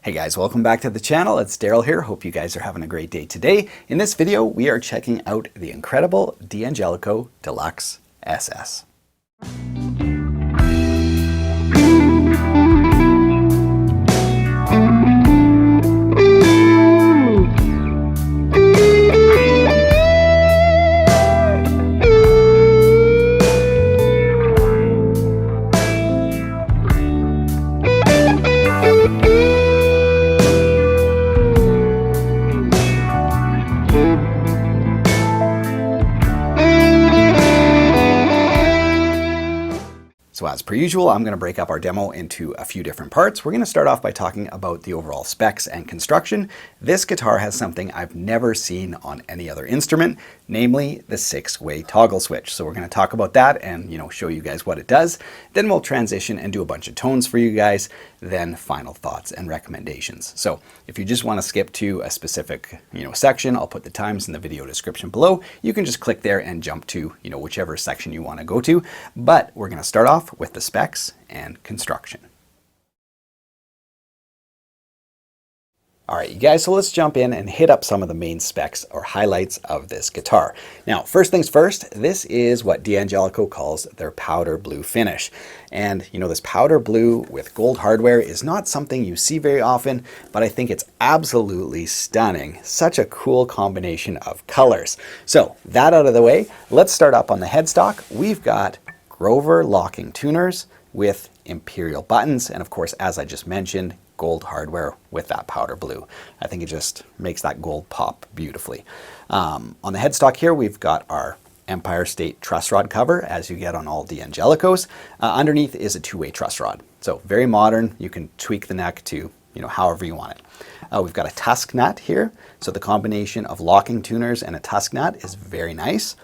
Hey guys, welcome back to the channel. It's Daryl here. Hope you guys are having a great day today. In this video, we are checking out the incredible D'Angelico Deluxe SS. So as per usual, I'm going to break up our demo into a few different parts. We're going to start off by talking about the overall specs and construction. This guitar has something I've never seen on any other instrument, namely the 6-way toggle switch. So we're going to talk about that and show you guys what it does. Then we'll transition and do a bunch of tones for you guys, then final thoughts and recommendations. So if you just want to skip to a specific section, I'll put the times in the video description below. You can just click there and jump to whichever section you want to go to. But we're going to start off with the specs and construction. All right, you guys, so let's jump in and hit up some of the main specs or highlights of this guitar. Now, first things first, this is what D'Angelico calls their powder blue finish. And this powder blue with gold hardware is not something you see very often, but I think it's absolutely stunning. Such a cool combination of colors. So that out of the way, let's start up on the headstock. We've got Grover locking tuners with imperial buttons, and of course, as I just mentioned, gold hardware with that powder blue. I think it just makes that gold pop beautifully. On the headstock here, we've got our Empire State truss rod cover, as you get on all D'Angelicos. Underneath is a 2-way truss rod, so very modern. You can tweak the neck to however you want it. We've got a tusk nut here, so the combination of locking tuners and a tusk nut is very nice.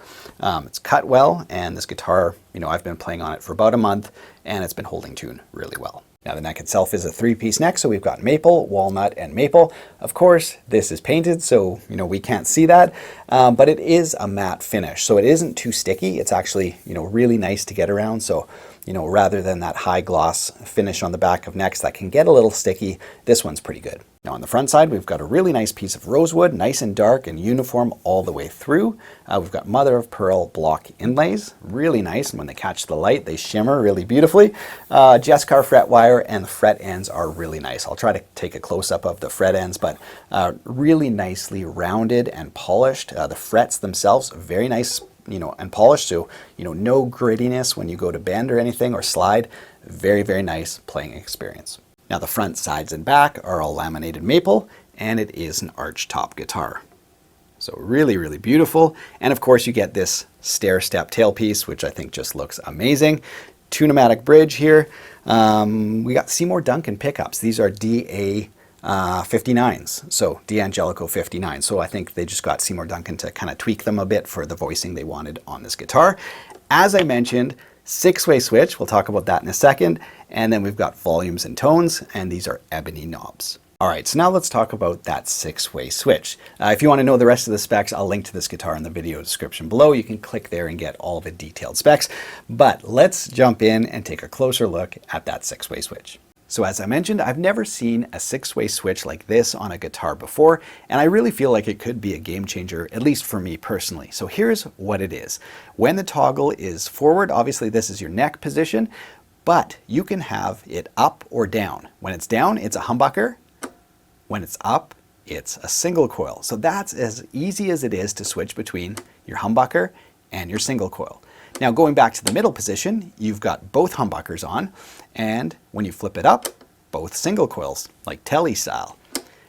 It's cut well, and this guitar, I've been playing on it for about a month, and it's been holding tune really well. Now the neck itself is a 3-piece neck, so we've got maple, walnut, and maple. Of course, this is painted, so we can't see that, but it is a matte finish, so it isn't too sticky. It's actually really nice to get around. So rather than that high gloss finish on the back of necks that can get a little sticky, this one's pretty good. Now on the front side, we've got a really nice piece of rosewood, nice and dark and uniform all the way through. We've got mother of pearl block inlays, really nice. And when they catch the light, they shimmer really beautifully. Jessicar fret wire, and the fret ends are really nice. I'll try to take a close-up of the fret ends, but really nicely rounded and polished. The frets themselves, very nice, and polished, so no grittiness when you go to bend or anything or slide. Very, very nice playing experience. Now the front, sides, and back are all laminated maple, and it is an arch top guitar. So really, really beautiful. And of course you get this stair step tailpiece, which I think just looks amazing. Tune-o-matic bridge here. We got Seymour Duncan pickups. These are DA 59s, so D'Angelico 59. So I think they just got Seymour Duncan to kind of tweak them a bit for the voicing they wanted on this guitar. As I mentioned, 6-way switch, we'll talk about that in a second, and then we've got volumes and tones, and these are ebony knobs. All right, so now let's talk about that 6-way switch. If you want to know the rest of the specs, I'll link to this guitar in the video description below. You can click there and get all the detailed specs, but let's jump in and take a closer look at that 6-way switch. So as I mentioned, I've never seen a 6-way switch like this on a guitar before, and I really feel like it could be a game changer, at least for me personally. So here's what it is. When the toggle is forward, obviously this is your neck position, but you can have it up or down. When it's down, it's a humbucker. When it's up, it's a single coil. So that's as easy as it is to switch between your humbucker and your single coil. Now going back to the middle position, you've got both humbuckers on, and when you flip it up, both single coils, like telly style.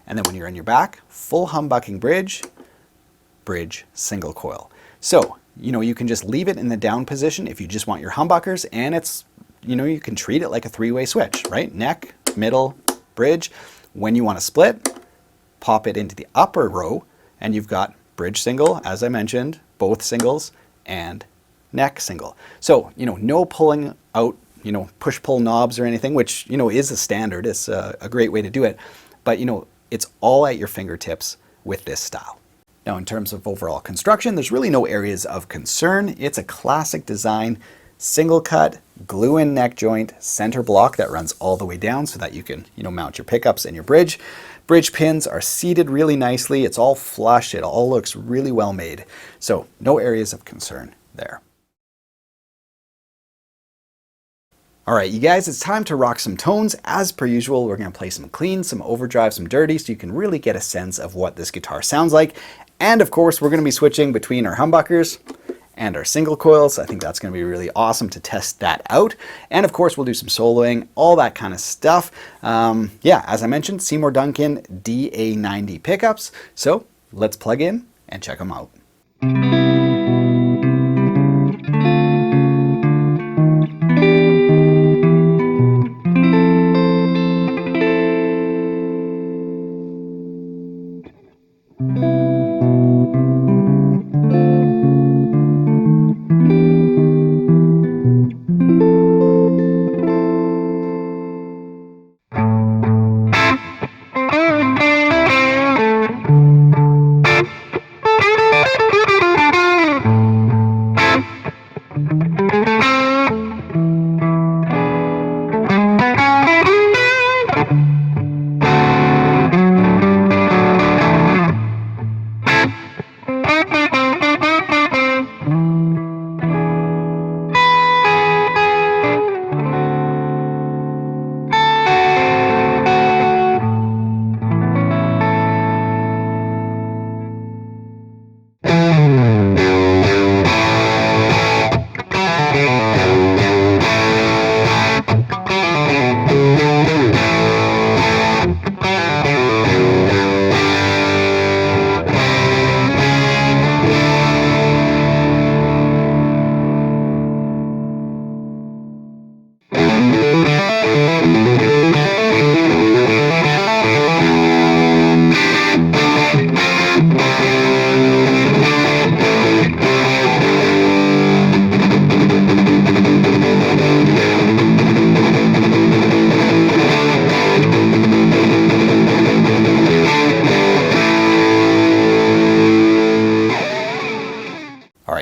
And then when you're in your back, full humbucking bridge, bridge, single coil. So, you can just leave it in the down position if you just want your humbuckers, and it's, you can treat it like a 3-way switch, right? Neck, middle, bridge. When you want to split, pop it into the upper row, and you've got bridge single, as I mentioned, both singles, and neck single. So, no pulling out, push-pull knobs or anything, which, is a standard. It's a great way to do it. But, it's all at your fingertips with this style. Now, in terms of overall construction, there's really no areas of concern. It's a classic design, single cut, glue-in neck joint, center block that runs all the way down so that you can, mount your pickups and your bridge. Bridge pins are seated really nicely. It's all flush. It all looks really well made. So no areas of concern there. All right, you guys, it's time to rock some tones. As per usual, we're going to play some clean, some overdrive, some dirty, so you can really get a sense of what this guitar sounds like. And of course, we're going to be switching between our humbuckers and our single coils. I think that's going to be really awesome to test that out. And of course, we'll do some soloing, all that kind of stuff. Yeah, as I mentioned, Seymour Duncan DA90 pickups. So let's plug in and check them out.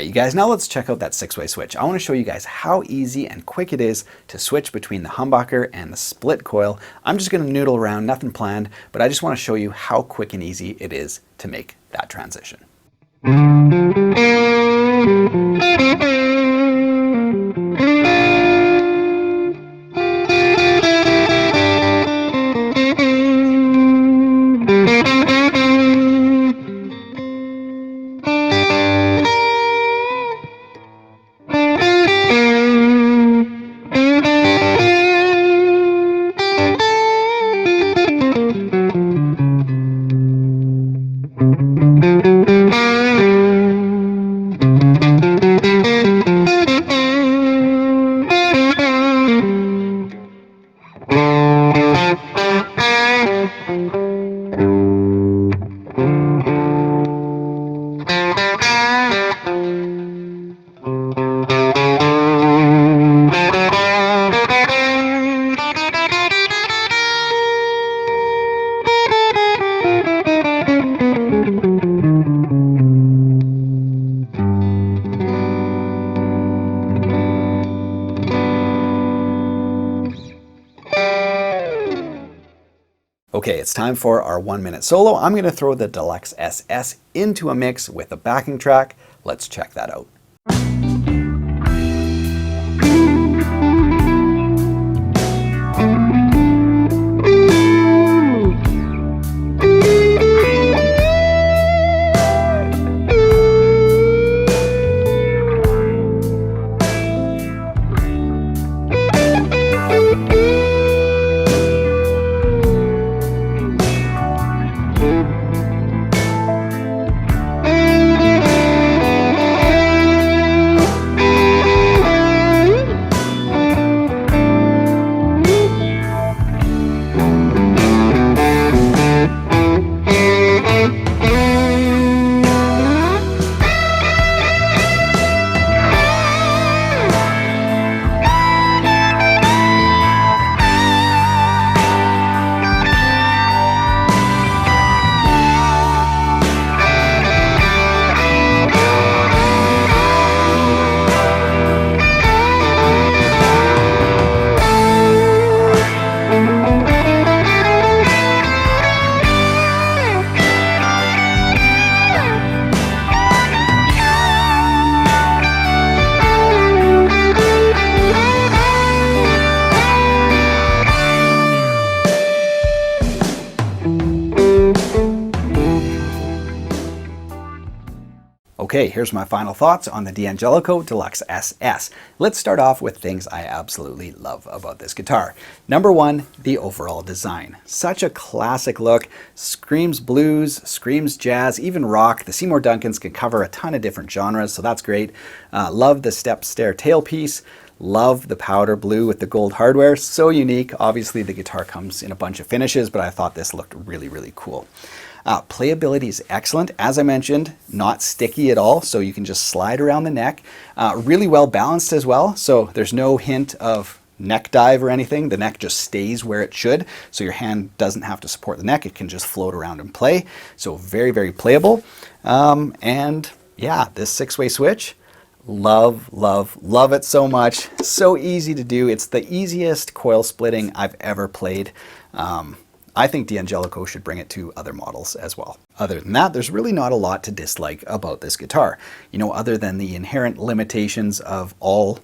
You guys, now let's check out that 6-way switch. I want to show you guys how easy and quick it is to switch between the humbucker and the split coil. I'm just going to noodle around, nothing planned, but I just want to show you how quick and easy it is to make that transition. Okay, it's time for our 1-minute solo. I'm going to throw the Deluxe SS into a mix with a backing track. Let's check that out. Okay, here's my final thoughts on the D'Angelico Deluxe SS. Let's start off with things I absolutely love about this guitar. Number one, the overall design. Such a classic look, screams blues, screams jazz, even rock. The Seymour Duncans can cover a ton of different genres, so that's great. Love the step stair tailpiece. Love the powder blue with the gold hardware. So unique. Obviously the guitar comes in a bunch of finishes, but I thought this looked really, really cool. Playability is excellent. As I mentioned, not sticky at all, so you can just slide around the neck. Really well balanced as well, so there's no hint of neck dive or anything. The neck just stays where it should, so your hand doesn't have to support the neck. It can just float around and play. So very, very playable. And yeah, this 6-way switch, love, love, love it so much. So easy to do. It's the easiest coil splitting I've ever played. I think D'Angelico should bring it to other models as well. Other than that, there's really not a lot to dislike about this guitar. You know, other than the inherent limitations of all,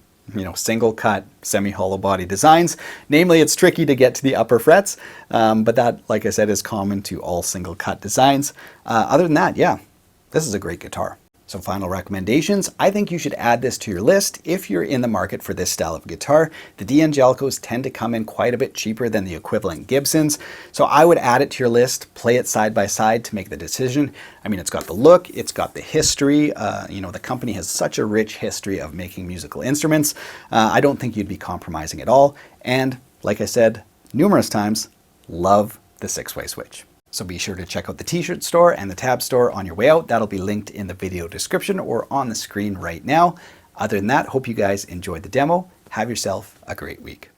single cut, semi-hollow body designs. Namely, it's tricky to get to the upper frets, but that, like I said, is common to all single cut designs. Other than that, yeah, this is a great guitar. So final recommendations, I think you should add this to your list if you're in the market for this style of guitar. The D'Angelicos tend to come in quite a bit cheaper than the equivalent Gibsons. So I would add it to your list, play it side by side to make the decision. I mean, it's got the look, it's got the history. The company has such a rich history of making musical instruments. I don't think you'd be compromising at all. And like I said numerous times, love the 6-way switch. So be sure to check out the t-shirt store and the tab store on your way out. That'll be linked in the video description or on the screen right now. Other than that, hope you guys enjoyed the demo. Have yourself a great week.